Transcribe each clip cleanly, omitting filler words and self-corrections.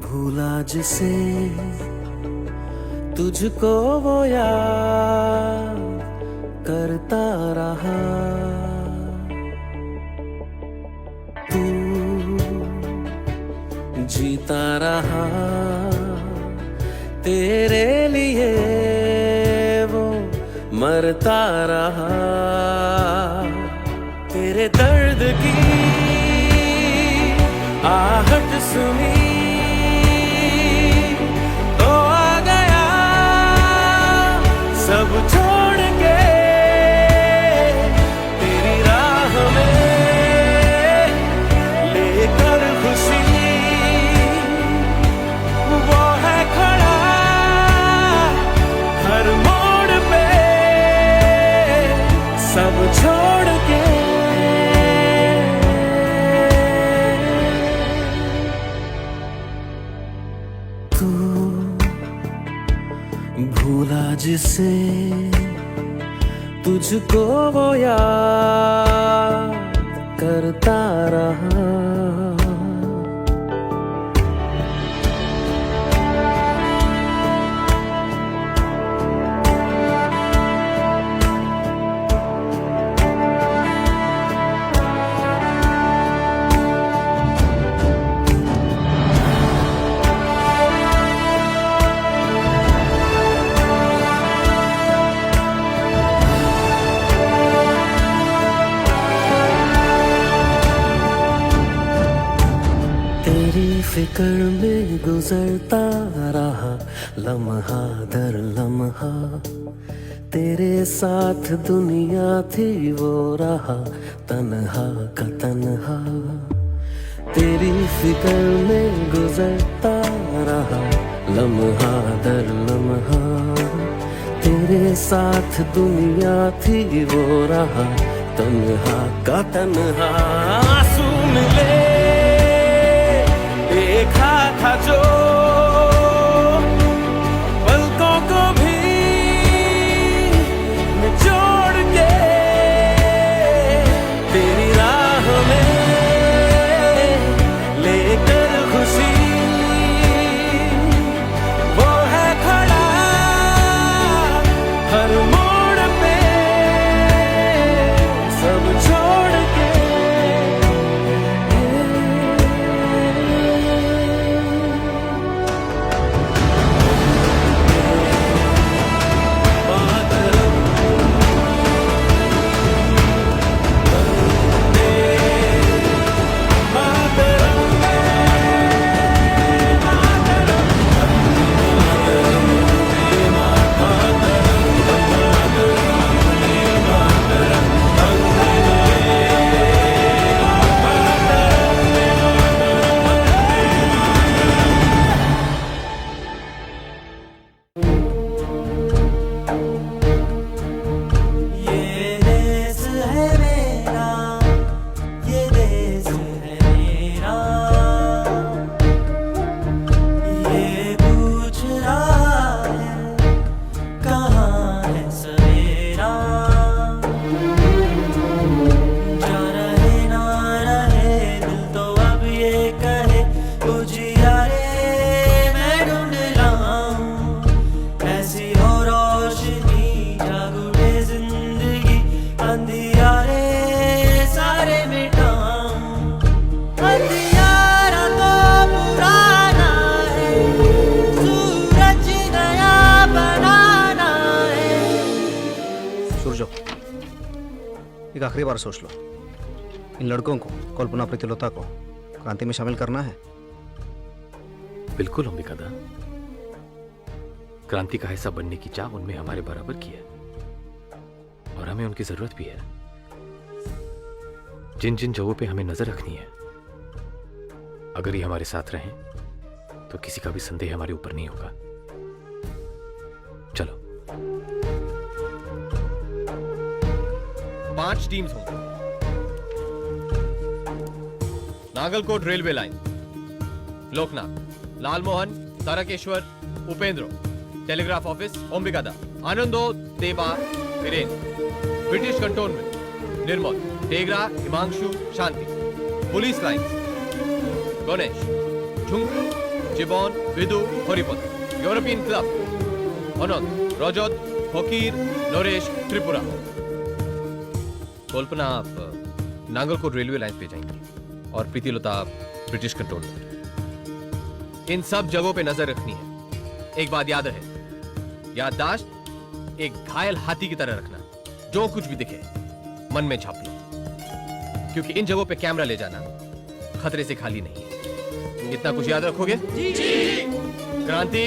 भूला जिसे तुझको वो याद करता रहा, तू जीता रहा, तेरे लिए वो मरता रहा। तेरे दर्द की आहट सुनी तो आ गया सब छोड़ के तेरी राह में, लेकर खुशी वो है खड़ा हर मोड़ पे सब छोड़ के। भूला जिसे तुझको वो याद करता रहा। तेरी फिक्र में गुजरता रहा लम्हा दर लम्हा, तेरे साथ दुनिया थी वो रहा तन्हा का तन्हा। तेरी फिक्र में गुजरता रहा लम्हा दर लम्हा, तेरे साथ दुनिया थी वो रहा तन्हा का तन्हा। सुन ले देखा था जो पलकों को भी निचोड़ के तेरी राह में, लेकर खुशी वो है खड़ा हर मोड़ पे सब छोड़ के। एक आखिरी बार सोच लो, इन लड़कों को, कल्पना प्रीतिलता को क्रांति में शामिल करना है। बिल्कुल अंबिकादा, क्रांति का हिस्सा बनने की चाह उनमें हमारे बराबर की है और हमें उनकी जरूरत भी है। जिन जिन जगहों पे हमें नजर रखनी है, अगर ये हमारे साथ रहें तो किसी का भी संदेह हमारे ऊपर नहीं होगा। चलो। 5 टीम्स होंगे। Nagalkot railway line, Loknath, Lalmohan, Tarakeshwar, Upendra, telegraph office, ओम्बिकादा, Anando, Deva, Virendra, British cantonment, Nirmal, Tegra, Himanshu, Shanti, police lines, Ganesh, Jhunku, चिबॉन, विदु, हरिपद, यूरोपियन क्लब, अनंत, रजत, फकीर, नरेश, त्रिपुरा। कल्पना आप नागलकोट रेलवे लाइन पे जाएंगी और प्रीतिलता ब्रिटिश कंट्रोलमेंट। इन सब जगहों पे नजर रखनी है। एक बात याद रहे, याददाश्त एक घायल हाथी की तरह रखना। जो कुछ भी दिखे मन में छाप लो, क्योंकि इन जगहों पे कैमरा ले जाना खतरे से खाली नहीं है। इतना कुछ याद रखोगे? जी। क्रांति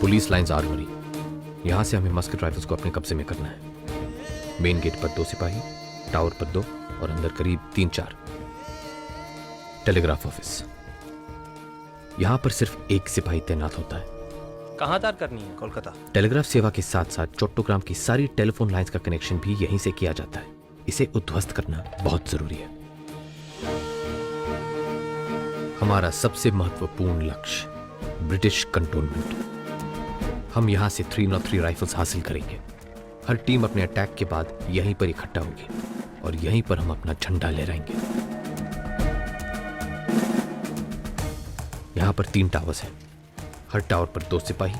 पुलिस लाइंस आर बनी। यहां से हमें मस्केट राइफल्स को अपने कब्जे में करना है। मेन गेट पर 2 सिपाही, टावर पर 2 और अंदर करीब 3-4। टेलीग्राफ ऑफिस, यहां पर सिर्फ 1 सिपाही तैनात होता है। कहाँ तार करनी है? कोलकाता। टेलीग्राफ सेवा के साथ साथ चट्टोग्राम की सारी टेलीफोन लाइंस का कनेक्शन भी यहीं से किया जाता है। इसे उद्ध्वस्त करना बहुत जरूरी है। हमारा सबसे महत्वपूर्ण लक्ष्य ब्रिटिश कंटोनमेंट। हम यहां से 303 राइफल्स हासिल करेंगे। हर टीम अपने अटैक के बाद यहीं पर इकट्ठा होगी और यहीं पर हम अपना झंडा लहराएंगे। यहां पर 3 टावर्स हैं। हर टावर पर 2 सिपाही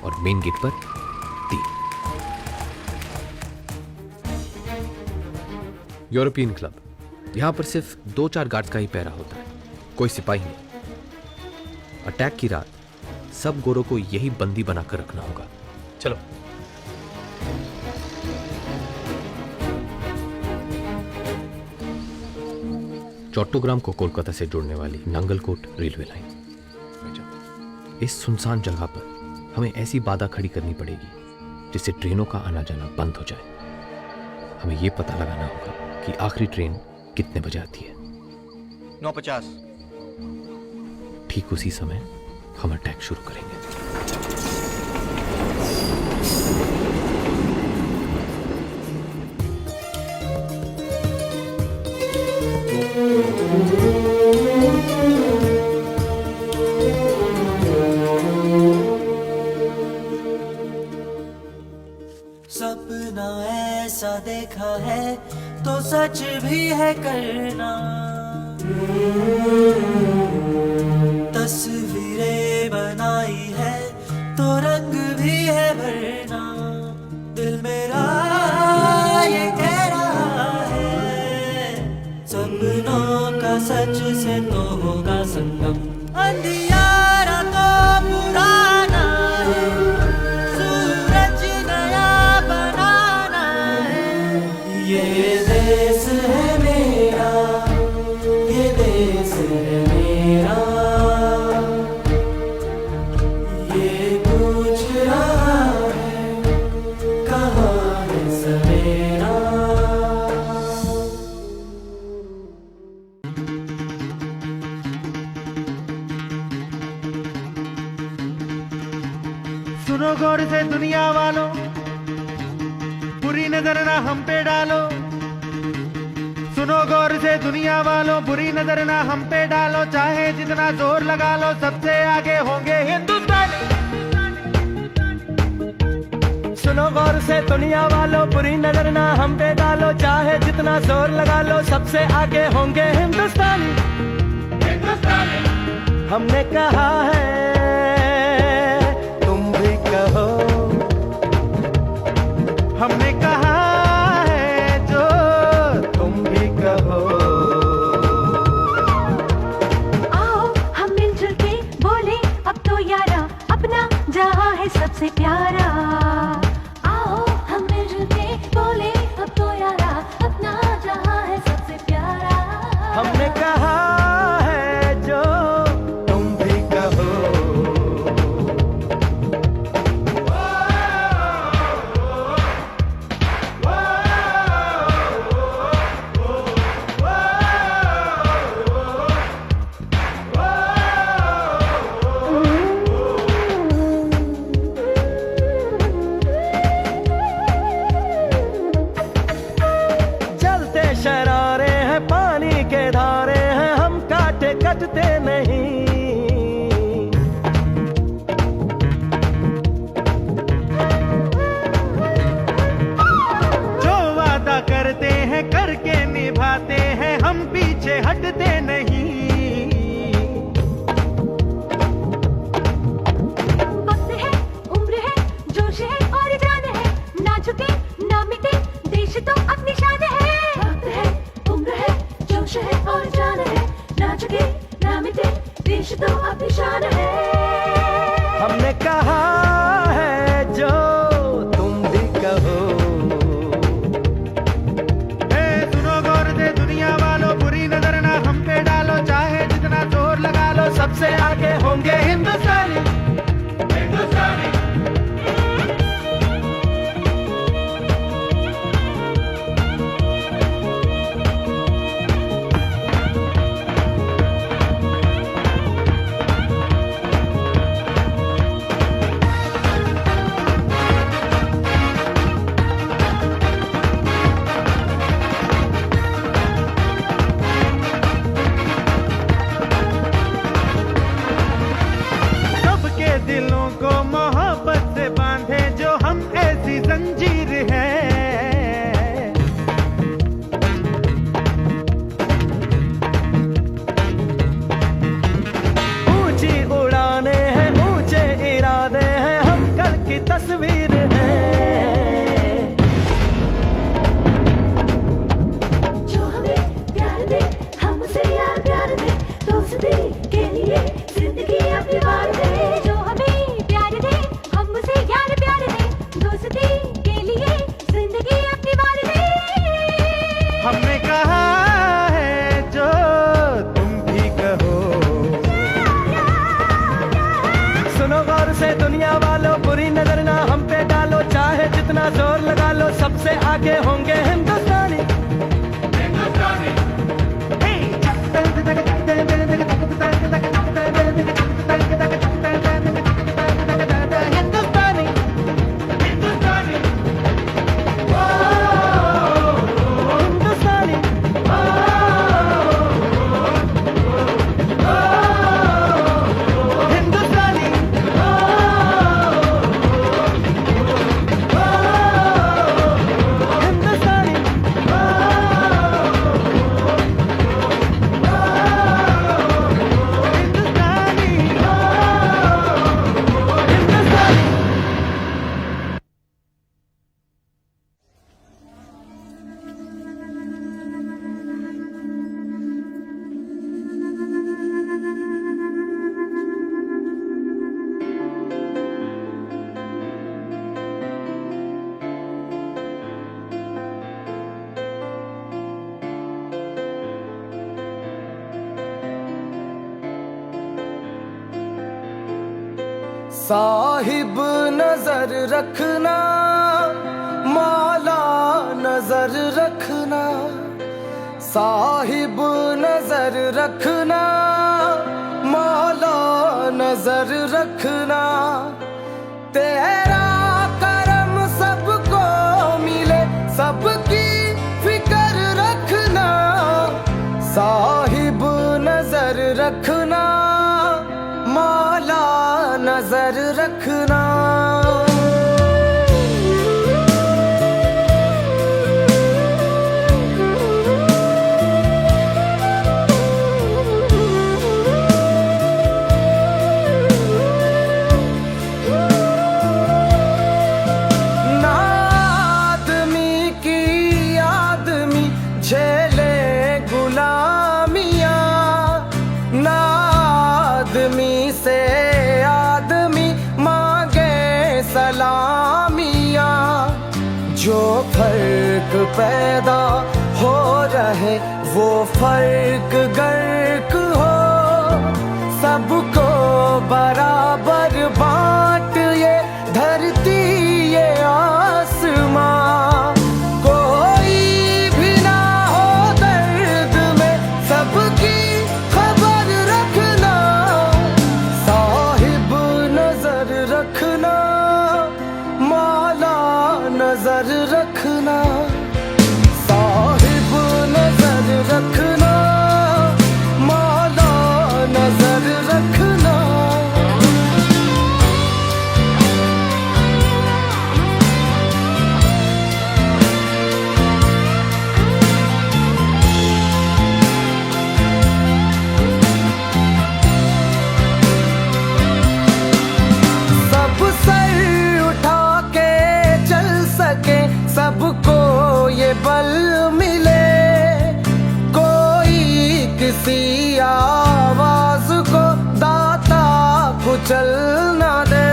और मेन गेट पर 3। यूरोपियन क्लब, यहां पर सिर्फ 2-4 गार्ड्स का ही पहरा होता है, कोई सिपाही नहीं। अटैक की रात सब गोरों को यही बंदी बनाकर रखना होगा। चलो। चट्टोग्राम को कोलकाता से जोड़ने वाली नांगलकोट रेलवे लाइन। इस सुनसान जगह पर हमें ऐसी बाधा खड़ी करनी पड़ेगी जिससे ट्रेनों का आना जाना बंद हो जाए। हमें यह पता लगाना होगा कि आखिरी ट्रेन कितने बजे आती है। 9:50। ठीक उसी समय हम अटैक शुरू करेंगे। सपना ऐसा देखा है तो सच भी है करना। तस्वीरें बनाई है तो रंग भी है भरना। दिल मेरा ये कह रहा है, सपनों का सच से तो होगा संगम। अंधियारा तो पुराना है, सूरज नया बनाना है। ये देश है मेरा, ये देश है मेरा। ये पूछ रहा है कहाँ है सवेरा। सुनो गौर से दुनिया वालों, बुरी नजर ना हम पे डालो। सुनो गौर से दुनिया वालों, बुरी नजर ना हम पे डालो। चाहे जितना जोर लगा लो, सबसे आगे होंगे हिंदुस्तानी। सुनो गौर से दुनिया वालों, बुरी नजर ना हम पे डालो। चाहे जितना जोर लगा लो, सबसे आगे होंगे हिंदुस्तानी। हमने कहा है, तुम भी कहो। हमने कहा है जो तुम भी कहो। आओ हम मिलजुल के बोले अब तो यारा, अपना जहां है सबसे प्यारा। आओ हम मिलजुल के बोले अब तो यारा, अपना जहां है सबसे प्यारा। हमने कहा है जो तुम भी कहो। धारे हैं हम काटे कटते नहीं। जो वादा करते हैं करके निभाते हैं हम पीछे हटते नहीं। वक्त है, उम्र है, जोश है और जान है, ना झुके ना मिटे देश तो अपनी शान है। वक्त है, उम्र है, जोश है और जान है, ना झुके ना मिटे देश तो अपनी शान है। हमने कहा है जो तुम भी कहो। सुनो गौर से दुनिया वालों, बुरी नजर ना हम पे डालो, चाहे जितना जोर लगा लो सबसे आगे होंगे हिंदुस्तानी। सबके दिलों को मोहब्बत से बांधे जो हम ऐसी जंजीर है। ऊंची उड़ाने हैं, ऊंचे इरादे हैं, हम कल की तस्वीर है। जो हमें प्यार दे हम उसे यार प्यार दे, दोस्ती के लिए जिंदगी अपनी वार दे। जो हमें प्यार दे हम उसे यार प्यार दे, दोस्ती के लिए जिंदगी अपनी वार दे। हमने कहा है जो तुम भी कहो। सुनो गौर से दुनिया वालों, बुरी नजर ना हम पे डालो, चाहे जितना जोर लगा लो सबसे आगे होंगे हिंदुस्तानी। हिंदुस्तानी, हिंदुस्तानी, हिंदुस्तानी, हिंदुस्तानी, हिंदुस्तानी, हिंदुस्तानी। साहिब नजर रखना, मौला नजर रखना, साहिब नजर रखना, मौला नजर रखना। तेरा करम सबको मिले, सबकी फिक्र रखना। साहिब नजर रखना, मौला नजर रखना। ना आदमी की आदमी झेले गुलामियां, ना आदमी से आदमी मांगे सलामियां। जो फर्क पैदा हो रहे वो फर्क गर्क हो, सबको बराबर बांट ये धरती ये आसमां। कोई भी ना हो दर्द में, सबकी खबर रखना। साहिब नजर रखना, मौला नजर रखना। साहिब नजर रखना, सी आवाज को दाता कुचल ना दे।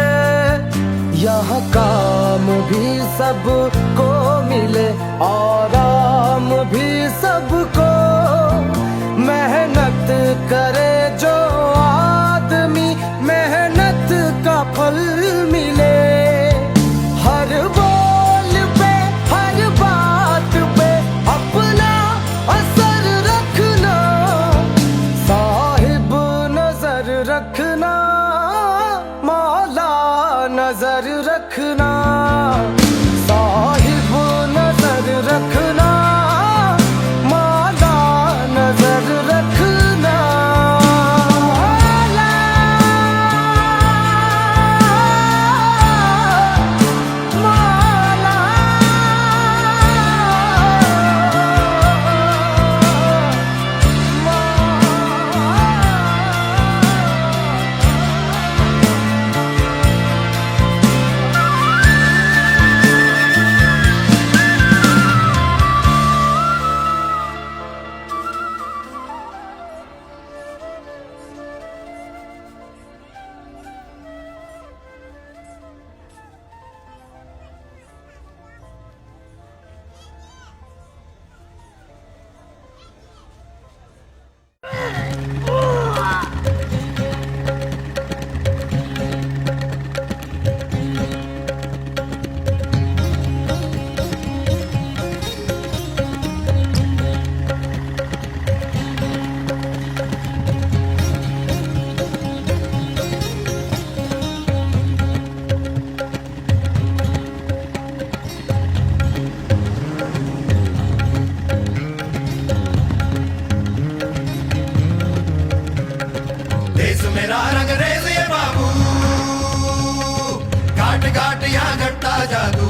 यहाँ काम भी सबको मिले और आम भी सबको, मेहनत करे जो आदमी मेहनत का फल मिले। हर बोल पे हर बात पे अपना असर रखना, साहिब नजर रखना, मौला नजर रखना, साहिब नजर रखना, मौला नजर रखना। देश मेरा रंगरेज ये बाबू, घाट घाट यहाँ घटता जादू।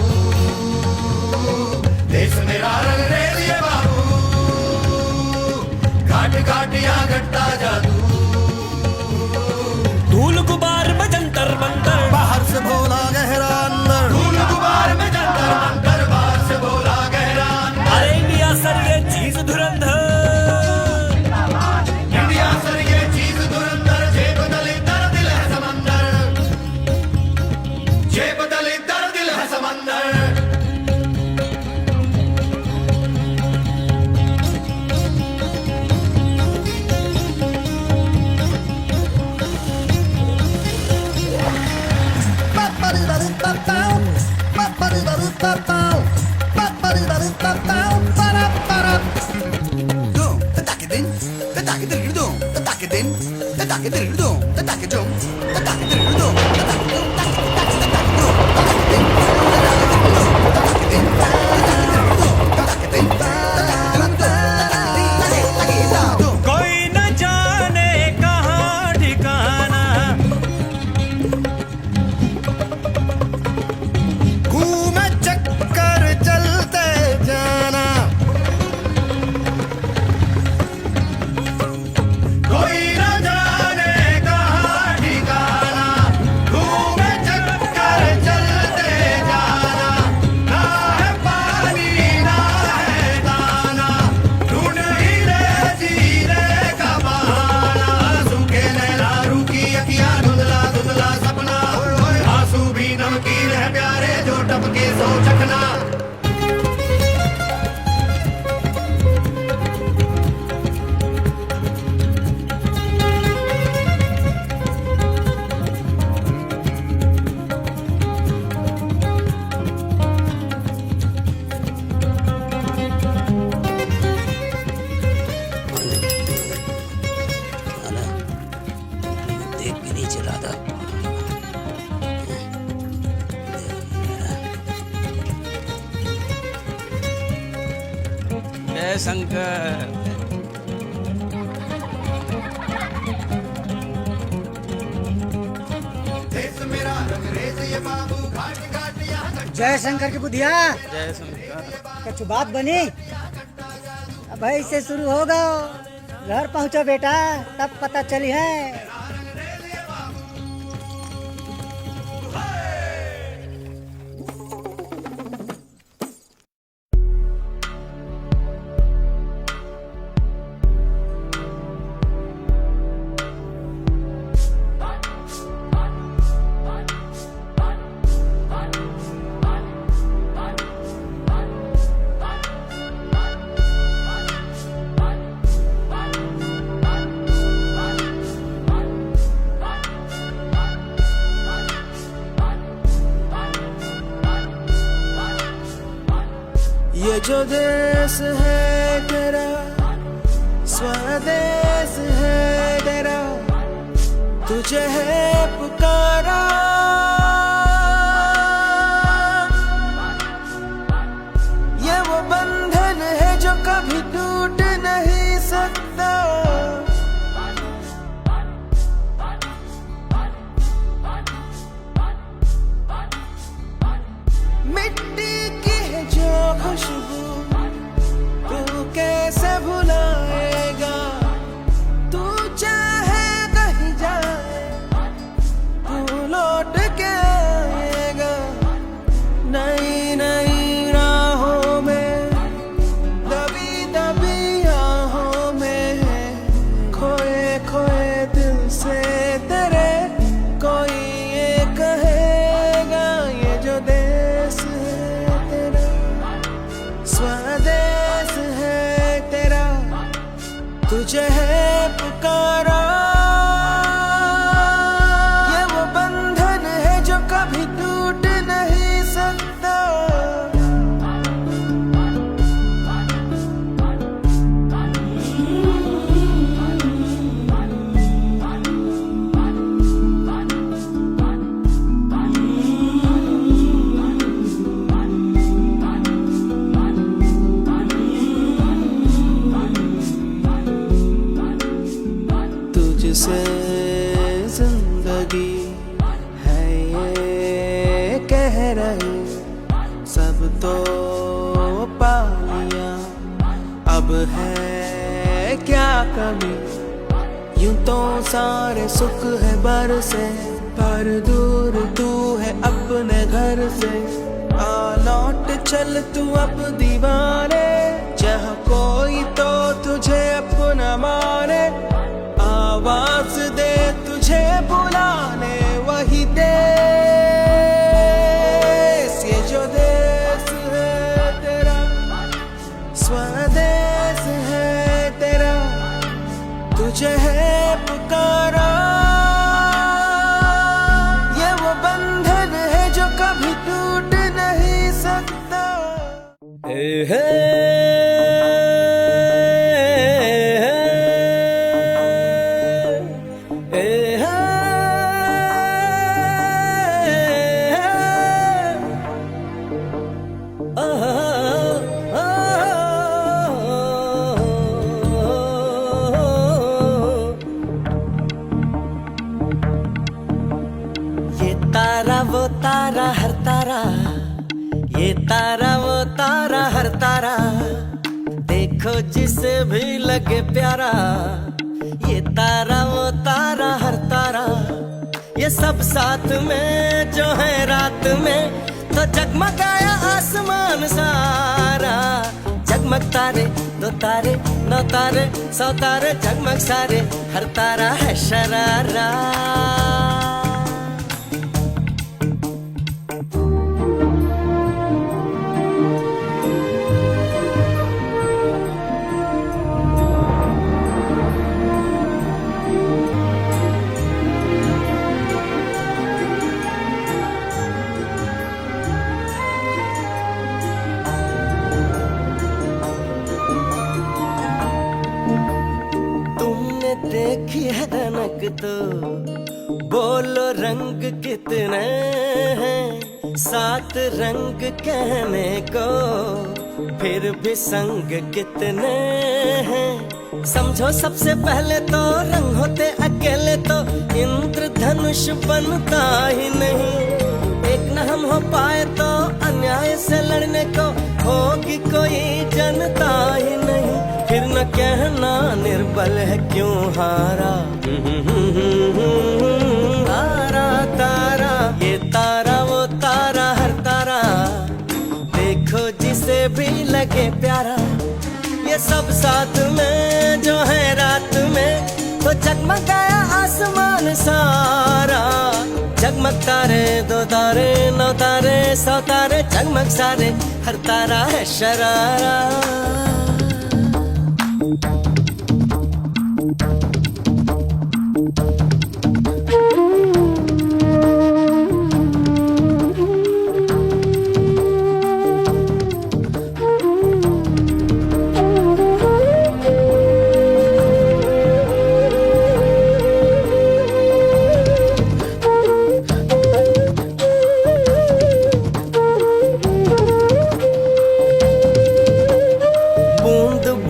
देश मेरा रंगरेज ये बाबू, घाट घाट यहाँ घटता जादू। धूल गुबार में जंतर मंतर, बाहर से भोला गहरा अंदर। धूल गुबार में जंतर मंतर, बाहर से भोला गहरा अंदर। अरे इंडिया सर ये चीज धुरंधर, इंडिया सर ये चीज धुरंधर। जेब दली दर दिल है समंदर, जेब दली दर दिल है समंदर। कोई न जाने कहाँ ठिकाना, घूमे चक्कर चलते जाना। कोई न जाने कहाँ ठिकाना, घूमे चक्कर चलते जाना। ना है पानी ना है दाना, ढूंढ ही ले जीने का बहाना। सूखे नैना रूखी अखियाँ धुंधला धुंधला सपना, आंसू भी नमकीन है प्यारे जो टपके सो चखना। देख के नहीं चला था। जय शंकर। देश मेरा रंगरेज ये बाबू, घाट घाट यहाँ जय शंकर की बुधिया जय शंकर। कछु बात बनी? अब भाई से शुरू होगा, घर पहुंचो बेटा तब पता चली है। है तेरा, स्वदेश है तेरा, तुझे है पुकारा। ये वो बंधन है जो कभी टूट नहीं सकता। मिट्टी की है जो खुशबू तू कैसे भुलाएगा। तू चाहे कहीं जाए तू लौट के आएगा। नई नई राहों में दबी दबी आहों में खोए खोए दिल से तेरे कोई ये कहेगा ये जो देश है तेरा, स्वदेश है तेरा, तुझे है पुकारा। ये वो बंधन है जो कभी टूट नहीं सकता। तुझसे जिंदगी है ये कह रहे सब तो पा लिया। अब है क्या कमी, यूं तो सारे सुख है बरसे, पर दूर तू है अपने घर से। आ लौट चल तू अब दीवाने, जहाँ कोई तो तुझे अपना माने। आवाज दे तुझे बुलाने वही देश, ये जो देश है तेरा, स्वदेश है तेरा, तुझे है पुकारा। ये वो बंधन है जो कभी टूट नहीं सकता। ये तारा वो तारा हर तारा, ये तारा वो तारा हर तारा, देखो जिसे भी लगे प्यारा। ये तारा वो तारा हर तारा, ये सब साथ में जो है रात में तो जगमगाया आसमान सारा। जगमग तारे दो तारे नौ तारे सौ तारे, जगमग सारे हर तारा है शरारा। देखी है रनक तो बोलो रंग कितने हैं, सात रंग कहने को फिर भी संग कितने हैं। समझो सबसे पहले तो रंग होते अकेले तो इंद्रधनुष बनता ही नहीं। एक न हम हो पाए तो अन्याय से लड़ने को होगी कोई जनता ही नहीं। फिर न कहना निर्बल है क्यों हारा। तारा तारा ये तारा वो तारा हर तारा, देखो जिसे भी लगे प्यारा। ये सब साथ में जो है रात में तो जगमगाया आसमान सारा। जगमग तारे दो तारे नौ तारे सौ तारे, जगमग सारे हर तारा है शरारा।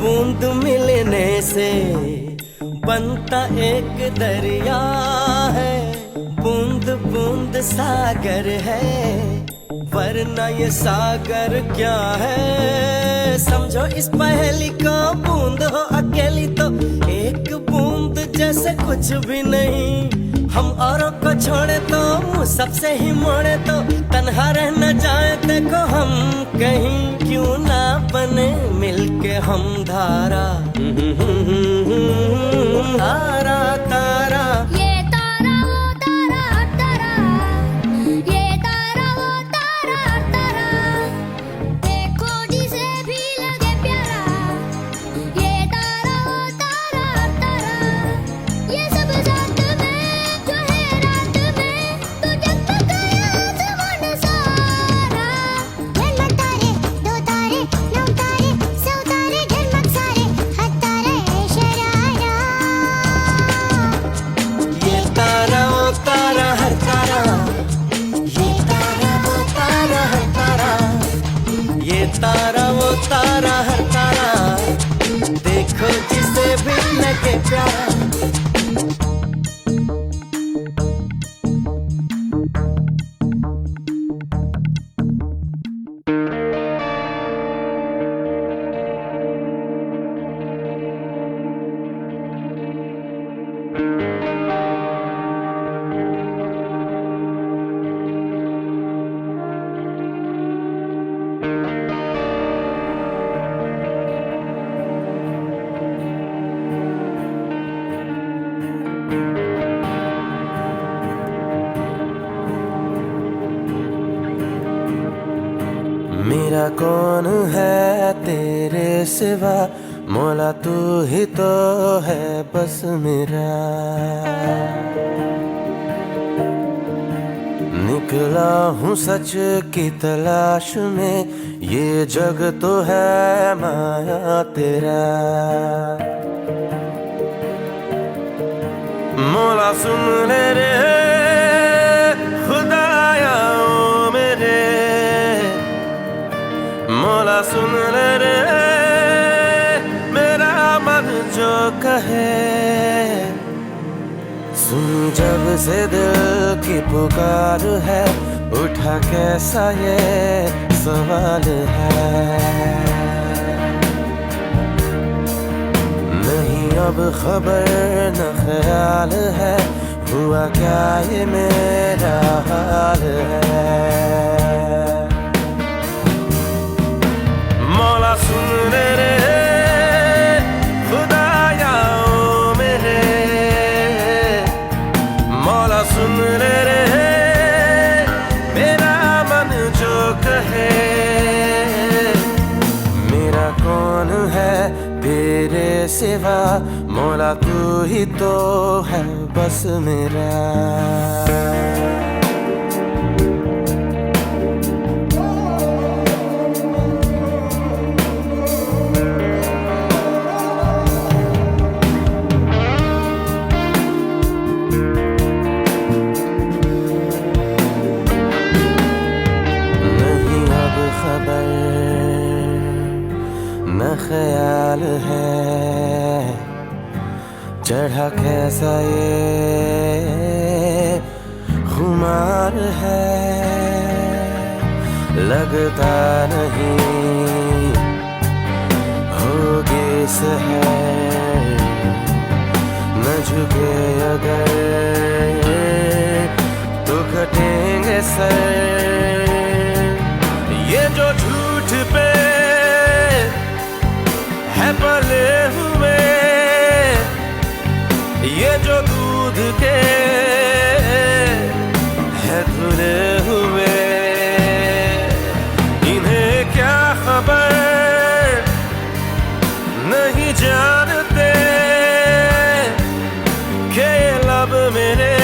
बूंद मिलने से बनता एक दरिया है, बूंद बूंद सागर है, वरना ये सागर क्या है। समझो इस पहेली को, बूंद हो अकेली तो एक बूंद जैसे कुछ भी नहीं। हम औरों को छोड़े तो मुँह सबसे ही मोड़े तो तन्हा रह न जाए देखो हम कहीं, क्यों ना बने मिलके हम धारा। तारा तारा ये तारा वो तारा तारा, ये तारा वो तारा तारा, देखो जिसे भी लगे प्यारा। ये तारा वो तारा तारा, ये सब साथ में जो है रात में, तो जगमगाया आसमान सारा। ढलमक तारे, दो तारे, नौ तारे, सौ तारे, ढलमक सारे, हर तारा है शरारा। ये तारा ओ तारा हर तारा, ये तारा वो तारा हर तारा, ये तारा वो तारा हर तारा, देखो जिसे भी लगे प्यारा। मेरा कौन है तेरे सिवा, मौला तू ही तो है बस मेरा। निकला हूँ सच की तलाश में, ये जग तो है माया तेरा। मौला सुन ले रे खुदाया ओ मेरे, मौला सुन ले रे मेरा मन जो कहे। सुन जब से दिल की पुकार है, उठा कैसा ये सवाल है। नहीं अब खबर न ख्याल है, हुआ क्या ये मेरा हाल है। मौला सुन ले रे खुदाया ओ मेरे, मौला सुन ले रे मेरा मन जो कहे। मेरा कौन है तेरे सिवा, मौला तू ही तो है बस मेरा। न ख्याल है चढ़ा कैसा ये खुमार है, लगता नहीं होगी सहर, न झुके अगर तो कटेंगे सर। ये जो झूठ पे है पले हुए, ये जो दूध के है धुले हुए, इन्हें क्या खबर नहीं जानते कि ये लब मेरे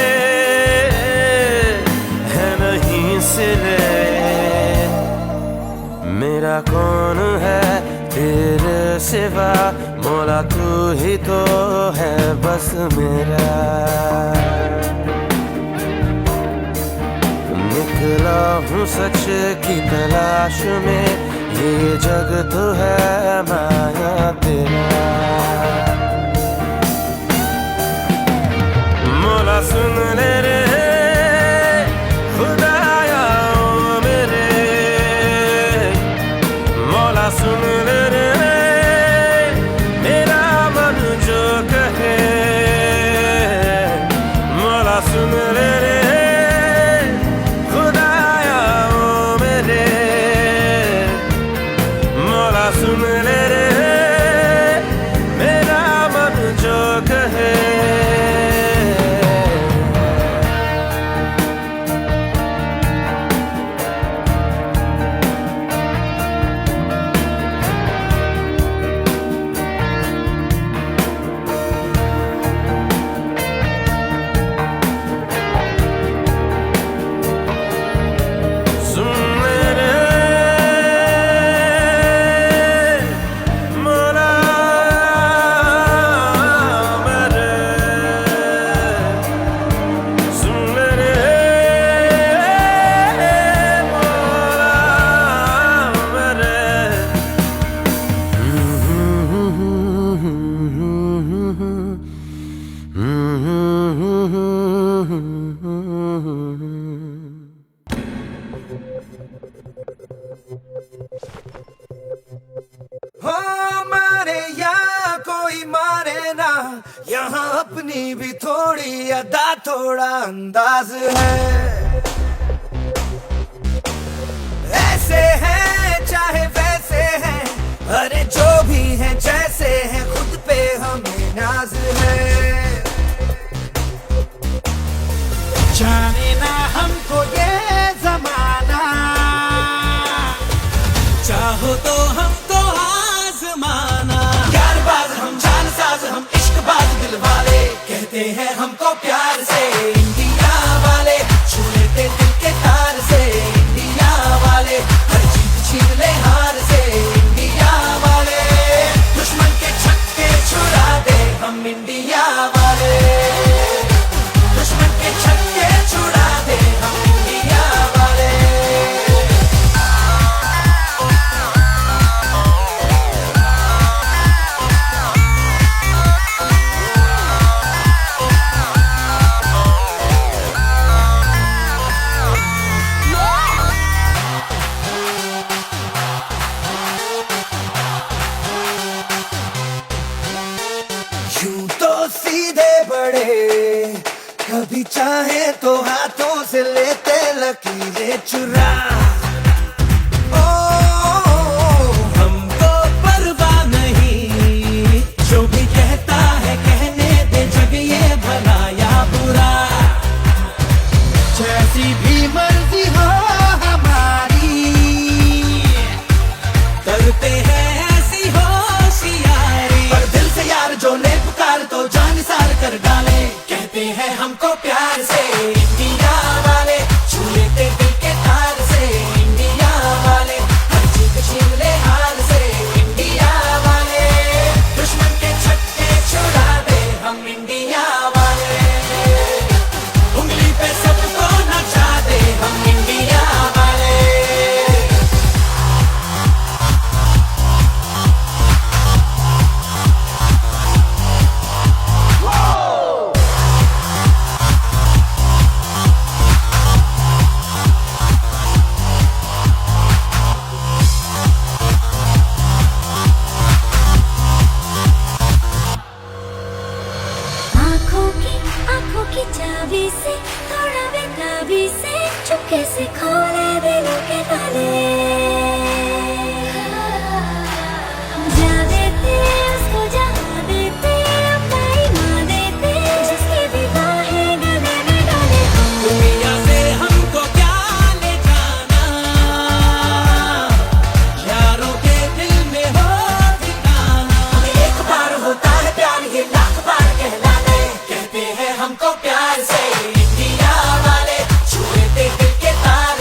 है नहीं सिले। मेरा कौन है तेरे सिवा, मौला तू ही तो है बस मेरा। निकला हूँ सच की तलाश में, ये जग तो है माया तेरा। मोला सुन ले रे खुदाया ओ मेरे, मोला सुन ले रे मेरा मन जो कहे, मोला सुन ले रे खुदाया ओ मेरे, मोला सुन ले रे मेरा मन जो कहे। हो मारे या कोई मारे ना, यहाँ अपनी भी थोड़ी अदा थोड़ा अंदाज है। ऐसे हैं चाहे वैसे हैं, अरे जो भी हैं जैसे हैं, खुद पे हमें नाज है। जाने ना हमको ये जमाना, चाहो तो हमको आजमाना। यार बाज हम जान साज हम इश्क बाज दिल वाले, कहते हैं हमको प्यार से इंडिया वाले, छू लेते दिल के तार से इंडिया वाले, हर जीत छीन ले हार से इंडिया वाले, दुश्मन के छक्के छुड़ा दे हम इंडिया वाले, दुश्मन के छक्के छुड़ा दे हम इंडिया वाले। यूं तो सीधे बड़े, कभी चाहे तो हाथों से लेते लकीरें चुरा। ओ हमको परवाह नहीं, जो भी कहता है कहने दे, जग ये भला या बुरा। जैसी भी मर्जी हो हमारी, करते हैं ऐसी होशियारी। पर दिल से यार जो ले पुकार तो जान सार कर डाले, कहते हैं हमको प्यार से इंडिया वाले, छू लेते दिल के तार से इंडिया वाले, हर जीत छीन ले हार से इंडिया वाले, दुश्मन के छक्के छुड़ा दे हम इंडिया वाले, उंगली पे सबको नचा दे हम इंडिया वाले। आँखों की चाबी से, थोड़ा बेताबी से, चुपके से खोले दिलों के ताले। जा देते उसको जहाँ देते, अपना ईमान देते, जिसकी भी बाहें गले में डाले। दुनिया से हमको क्या ले जाना, यारों के दिल में हो ठिकाना। एक बार होता है प्यार ये लाख बार कहलाने, कहते हैं हमको प्यार से इंडिया वाले, छू लेते दिल के तार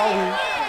आओ